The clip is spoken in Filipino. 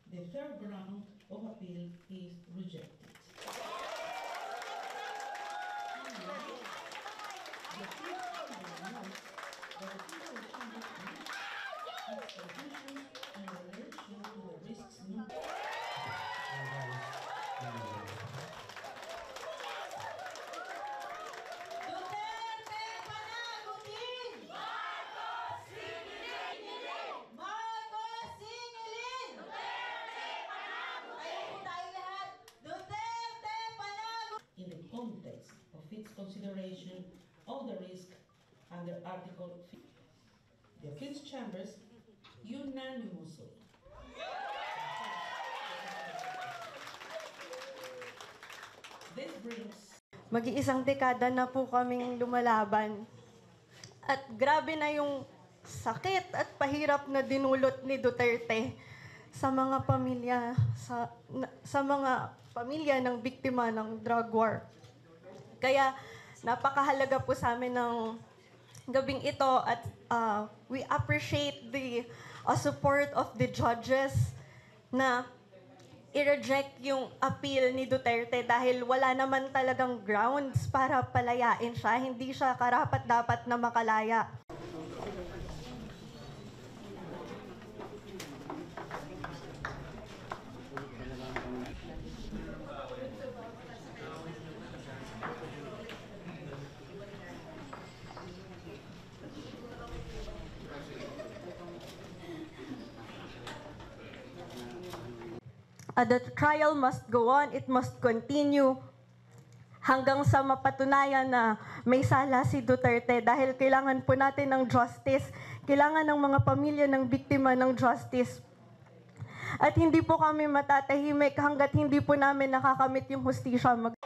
The third ground of appeal is rejected. Finally, the appeal chamber notes that the federal chamber meets its conclusions in relation to the risks not. Duterte panagutin! Marcos singilin! Marcos singilin! Duterte panagutin! Ayun po tayo lahat. Duterte panagutin! In the context of its consideration of the risk under Article 50. The appeals chambers unanimously this brings Mag-iisang dekada na po kaming lumalaban. At grabe na yung sakit at pahirap na dinulot ni Duterte sa mga pamilya, sa mga pamilya ng biktima ng drug war. Kaya napakahalaga po sa amin ng gabing ito at we appreciate the support of the judges na i-reject yung appeal ni Duterte dahil wala naman talagang grounds para palayain siya. Hindi siya karapat-dapat na makalaya. The trial must go on, it must continue hanggang sa mapatunayan na may sala si Duterte dahil kailangan po natin ng justice, kailangan ng mga pamilya ng biktima ng justice. At hindi po kami matatahimik hanggat hindi po namin nakakamit yung hustisya.